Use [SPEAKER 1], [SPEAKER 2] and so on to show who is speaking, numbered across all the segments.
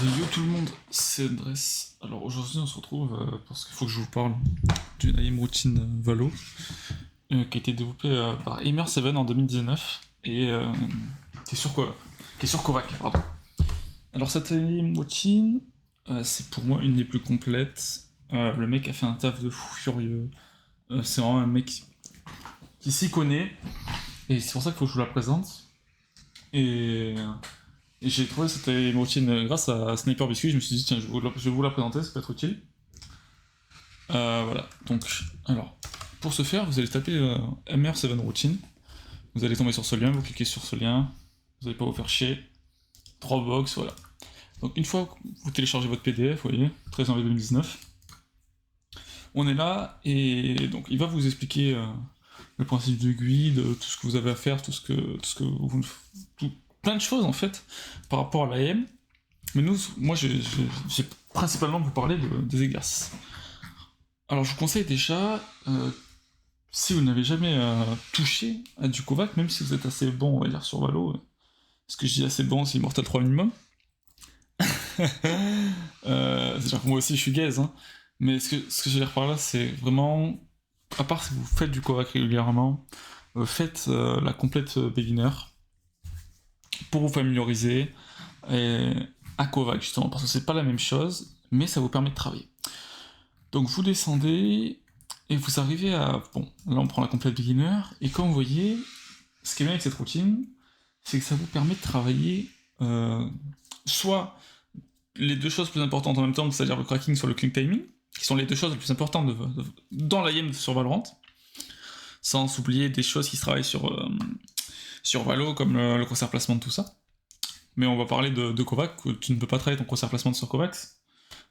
[SPEAKER 1] Yo tout le monde, c'est Dress. Alors aujourd'hui on se retrouve parce qu'il faut que je vous parle d'une AM routine Valo qui a été développée par Emer7 en 2019 et qui est sur quoi qui est sur Kovac, pardon. Alors cette AM routine, c'est pour moi une des plus complètes. Le mec a fait un taf de fou furieux. C'est vraiment un mec qui s'y connaît et c'est pour ça qu'il faut que je vous la présente. Et j'ai trouvé cette routine grâce à Sniper Biscuit, je me suis dit tiens je vais vous la présenter, ça peut être utile. Voilà, donc alors pour ce faire vous allez taper MR7 routine, vous allez tomber sur ce lien, vous cliquez sur ce lien, vous n'allez pas vous faire chier, Dropbox, voilà. Donc une fois que vous téléchargez votre PDF, vous voyez, 13 janvier 2019, on est là et donc il va vous expliquer le principe du guide, tout ce que vous avez à faire, tout ce que vous... plein de choses en fait par rapport à l'AM. Mais moi j'ai principalement vous parler des exercices. Alors je vous conseille déjà, si vous n'avez jamais touché à du Kovac, même si vous êtes assez bon on va dire sur Valo, ce que je dis assez bon c'est Immortal 3 minimum. C'est-à-dire que moi aussi je suis gaze, hein. Mais ce que je veux dire par là c'est vraiment, à part si vous faites du Kovac régulièrement, faites la complète beginner pour vous familiariser à Kovac justement, parce que c'est pas la même chose, mais ça vous permet de travailler. Donc vous descendez et vous arrivez à... Bon, là on prend la complète beginner, et comme vous voyez, ce qui est bien avec cette routine, c'est que ça vous permet de travailler soit les deux choses plus importantes en même temps, c'est-à-dire le cracking sur le click timing, qui sont les deux choses les plus importantes dans la game sur Valorant, sans oublier des choses qui se travaillent sur Valo, comme le crosshair placement, tout ça. Mais on va parler de Kovac, que tu ne peux pas travailler ton crosshair placement sur Kovac,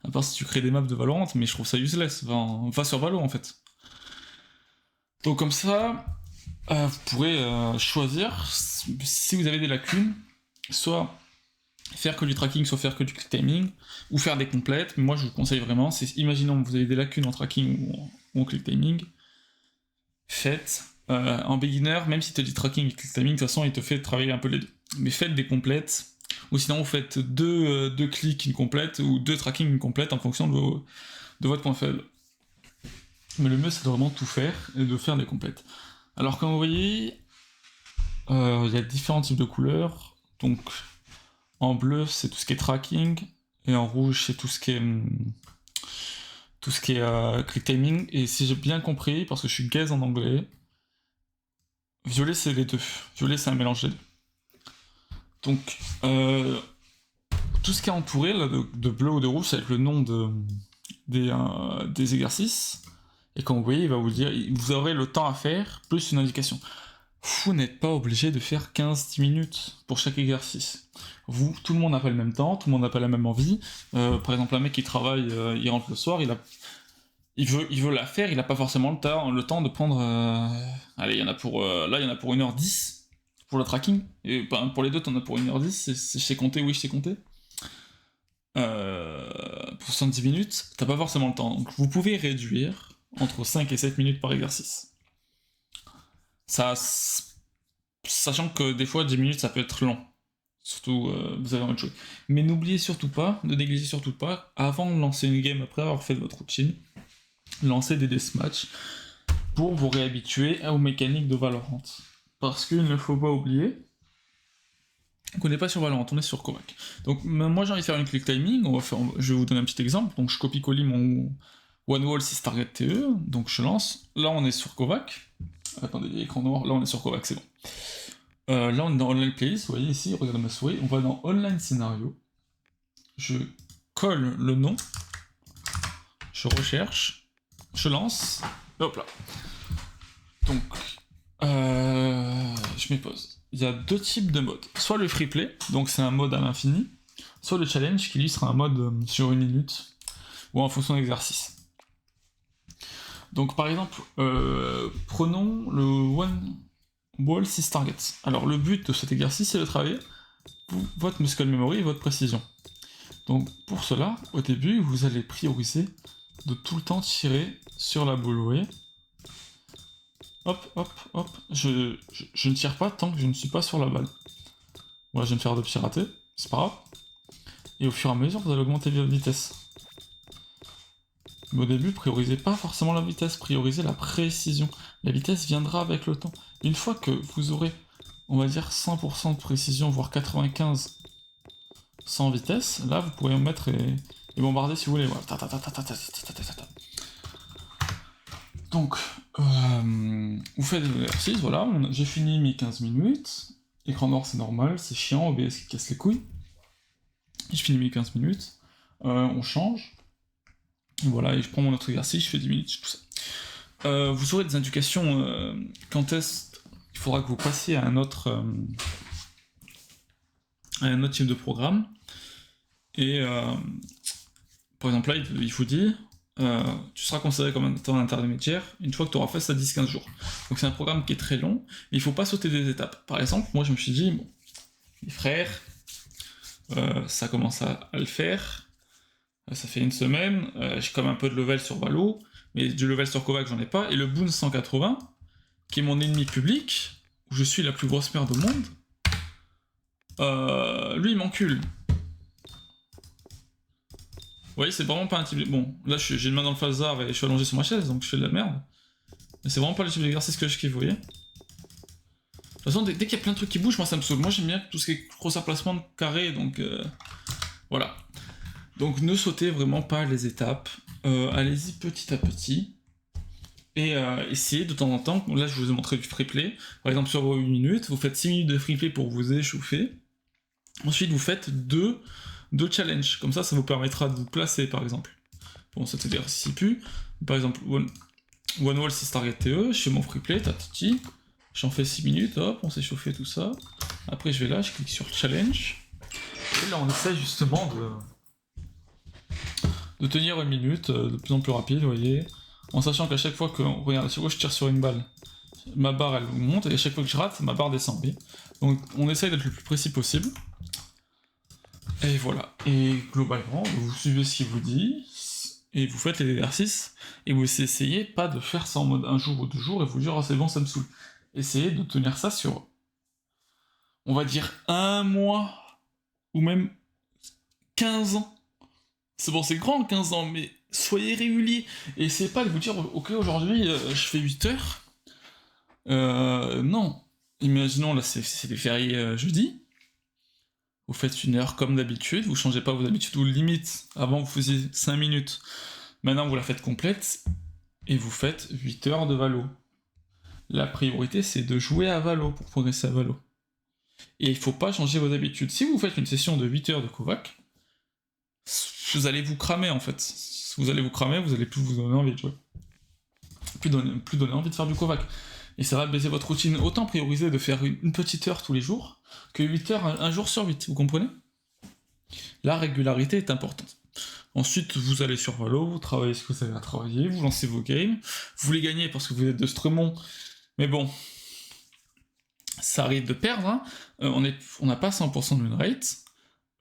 [SPEAKER 1] à part si tu crées des maps de Valorant, mais je trouve ça useless, va sur Valo en fait. Donc comme ça, vous pourrez choisir, si vous avez des lacunes, soit faire que du tracking, soit faire que du click timing, ou faire des complètes. Mais moi je vous conseille vraiment, c'est imaginons que vous avez des lacunes en tracking ou en click timing, faites en beginner, même si tu as du tracking et click timing, de toute façon il te fait travailler un peu les deux. Mais faites des complètes, ou sinon vous faites deux clics, une complète, ou deux tracking, une complète, en fonction de votre point faible. Mais le mieux c'est de vraiment tout faire, et de faire des complètes. Alors comme vous voyez, il y a différents types de couleurs, donc en bleu c'est tout ce qui est tracking, et en rouge c'est tout ce qui est click timing, et si j'ai bien compris, parce que je suis gaze en anglais, violet c'est les deux, violet c'est un mélange des deux. Donc tout ce qui est entouré là, de bleu ou de rouge, ça va être le nom des exercices, et comme vous voyez il va vous dire, vous aurez le temps à faire, plus une indication. Vous n'êtes pas obligé de faire 15-10 minutes pour chaque exercice. Tout le monde n'a pas le même temps, tout le monde n'a pas la même envie. Par exemple, un mec qui travaille, il rentre le soir, il veut la faire, il n'a pas forcément le temps de prendre... Allez, il y en a pour 1h10 pour le tracking, et pour les deux, t'en as pour 1h10, je sais compter, oui, je sais compter. Pour 70 minutes, t'as pas forcément le temps. Donc vous pouvez réduire entre 5 et 7 minutes par exercice. Sachant que des fois 10 minutes ça peut être long, surtout vous avez envie de jouer. Mais n'oubliez surtout pas, ne négligez surtout pas, avant de lancer une game, après avoir fait votre routine, lancez des deathmatch pour vous réhabituer aux mécaniques de Valorant. Parce qu'il ne faut pas oublier qu'on n'est pas sur Valorant, on est sur Kovac. Donc moi j'ai envie de faire une click timing, je vais vous donner un petit exemple, donc je copie-colle mon One Wall 6 Target TE, donc je lance, là on est sur Kovac. Attendez, écran noir, là on est sur Kovac, c'est bon. Là on est dans Online Playlist, vous voyez ici, regardez ma souris, on va dans Online Scénario, je colle le nom, je recherche, je lance, et hop là. Donc, je mets pause. Il y a deux types de modes, soit le free play, donc c'est un mode à l'infini, soit le challenge qui lui sera un mode sur 1 minute, ou en fonction d'exercice. Donc par exemple, prenons le One Wall 6 Targets. Alors le but de cet exercice, c'est de travailler votre muscle memory et votre précision. Donc pour cela, au début, vous allez prioriser de tout le temps tirer sur la boule, vous voyez. Hop, hop, hop, je ne tire pas tant que je ne suis pas sur la balle. Voilà, je vais me faire deux petits ratés, c'est pas grave. Et au fur et à mesure, vous allez augmenter votre vitesse. Mais au début, priorisez pas forcément la vitesse, priorisez la précision. La vitesse viendra avec le temps. Une fois que vous aurez, on va dire, 100% de précision, voire 95% sans vitesse, là, vous pourrez en mettre et bombarder si vous voulez. Voilà. Donc, vous faites l'exercice, voilà, j'ai fini mes 15 minutes. Écran noir, c'est normal, c'est chiant, OBS qui casse les couilles. Je finis mes 15 minutes, on change. Voilà, et je prends mon autre exercice, je fais 10 minutes, tout ça. Vous aurez des indications quand est-ce qu'il faudra que vous passiez à un autre type de programme. Et par exemple là, il vous dit tu seras considéré comme un temps intermédiaire une fois que tu auras fait ça 10-15 jours. Donc c'est un programme qui est très long, et il faut pas sauter des étapes. Par exemple, moi je me suis dit, bon, les frères, ça commence à le faire, ça fait une semaine, j'ai comme un peu de level sur Valo, mais du level sur Kovac j'en ai pas, et le Boon 180, qui est mon ennemi public, où je suis la plus grosse merde au monde, lui il m'encule. Vous voyez, c'est vraiment pas un type... Bon, là j'ai une main dans le phasar et je suis allongé sur ma chaise, donc je fais de la merde. Mais c'est vraiment pas le type d'exercice que je kiffe, vous voyez. De toute façon, dès qu'il y a plein de trucs qui bougent, moi ça me saoule. Moi j'aime bien tout ce qui est gros emplacement de carré, donc voilà. Donc ne sautez vraiment pas les étapes, allez-y petit à petit. Et essayez de temps en temps, là je vous ai montré du free play, par exemple sur vos 8 minutes, vous faites 6 minutes de free play pour vous échauffer. Ensuite vous faites deux challenges, comme ça vous permettra de vous placer par exemple. Bon, cet exercice plus. Par exemple, One Wall 6 Target TE, je fais mon free play, tatati, j'en fais 6 minutes, hop, on s'est chauffé tout ça. Après je vais là, je clique sur challenge. Et là on essaie justement de tenir une minute de plus en plus rapide, vous voyez. En sachant qu'à chaque fois que, regarde, à chaque fois que je tire sur une balle, ma barre elle monte, et à chaque fois que je rate, ma barre descend, vous voyez. Donc on essaye d'être le plus précis possible. Et voilà. Et globalement, vous suivez ce qu'il vous dit, et vous faites les exercices, et vous essayez pas de faire ça en mode un jour ou 2 jours, et vous dire, oh c'est bon, ça me saoule. Essayez de tenir ça sur, on va dire, 1 mois, ou même 15 ans. C'est bon, c'est grand 15 ans, mais soyez réguliers. Et essayez pas de vous dire, ok, aujourd'hui, je fais 8 heures. Non. Imaginons, là, c'est les fériés jeudi. Vous faites 1 heure comme d'habitude, vous changez pas vos habitudes ou limites. Avant, vous faisiez 5 minutes. Maintenant, vous la faites complète, et vous faites 8 heures de Valo. La priorité, c'est de jouer à Valo pour progresser à Valo. Et il faut pas changer vos habitudes. Si vous faites une session de 8 heures de Kovac, vous allez vous cramer en fait. Vous allez vous cramer, vous allez plus vous donner envie de jouer. Plus donner envie de faire du Kovac. Et ça va baisser votre routine. Autant prioriser de faire une petite heure tous les jours que 8 heures un jour sur 8, vous comprenez? La régularité est importante. Ensuite, vous allez sur Valo, vous travaillez ce que vous avez à travailler, vous lancez vos games, vous les gagnez parce que vous êtes de Stremont, mais bon, ça arrive de perdre, hein. On n'a pas 100% de win rate,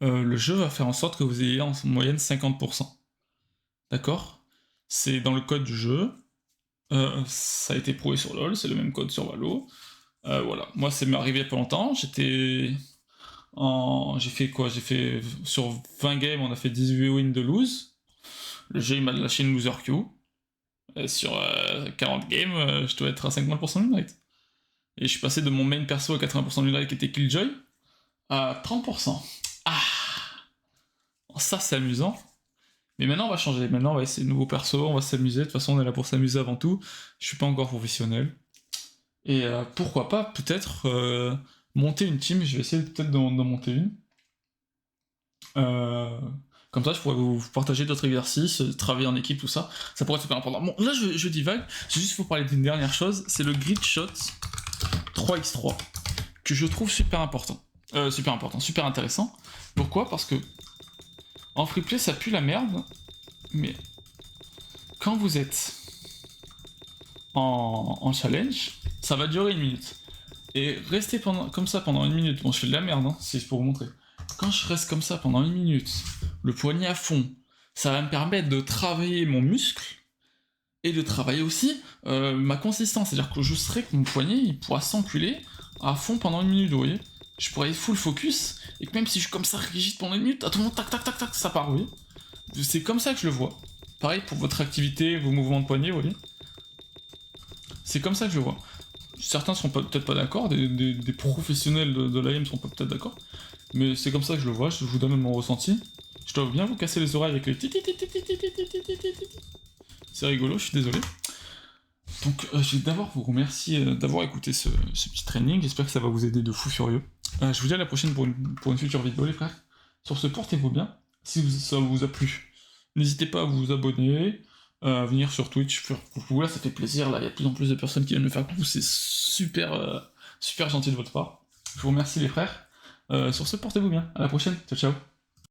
[SPEAKER 1] le jeu va faire en sorte que vous ayez en moyenne 50%. D'accord? C'est dans le code du jeu, ça a été prouvé sur LoL, c'est le même code sur Valo. Voilà, moi ça m'est arrivé il y a pas longtemps, j'ai fait quoi? J'ai fait sur 20 games, on a fait 18 wins de lose. Le jeu il m'a lâché une loser queue. Sur 40 games, je dois être à 50% de win rate. Et je suis passé de mon main perso à 80% de win rate qui était Killjoy à 30%. Ah, ça c'est amusant. Mais maintenant on va changer, maintenant on va essayer de nouveaux persos, on va s'amuser, de toute façon on est là pour s'amuser avant tout, je suis pas encore professionnel. Et pourquoi pas, peut-être, monter une team, je vais essayer peut-être d'en monter une. Comme ça je pourrais vous partager d'autres exercices, travailler en équipe, tout ça, ça pourrait être super important. Bon, là je divague, j'ai juste vous parler d'une dernière chose, c'est le grid shot 3x3, que je trouve super intéressant. Pourquoi? Parce que en free play ça pue la merde, mais quand vous êtes en challenge, ça va durer 1 minute. Et rester comme ça pendant 1 minute, bon je fais de la merde, hein, c'est pour vous montrer. Quand je reste comme ça pendant 1 minute, le poignet à fond, ça va me permettre de travailler mon muscle, et de travailler aussi ma consistance, c'est-à-dire que je serai que mon poignet il pourra s'enculer à fond pendant 1 minute, vous voyez. je pourrais être full focus, et que même si je suis comme ça rigide pendant une minute, à tout le monde, tac tac tac tac, ça part, vous voyez. C'est comme ça que je le vois. Pareil pour votre activité, vos mouvements de poignet, vous voyez. C'est comme ça que je le vois. Certains seront peut-être pas d'accord, des professionnels de l'AM seront peut-être d'accord, mais c'est comme ça que je le vois, je vous donne mon ressenti. Je dois bien vous casser les oreilles avec les c'est rigolo, je suis désolé. Donc je vais d'abord vous remercier d'avoir écouté ce petit training, j'espère que ça va vous aider de fou furieux. Je vous dis à la prochaine pour une future vidéo les frères. Sur ce, portez-vous bien, si ça vous a plu, n'hésitez pas à vous abonner, à venir sur Twitch, faire coucou, là ça fait plaisir, là il y a de plus en plus de personnes qui viennent me faire coucou, c'est super, super gentil de votre part. Je vous remercie les frères. Sur ce, portez-vous bien, à la prochaine, ciao ciao.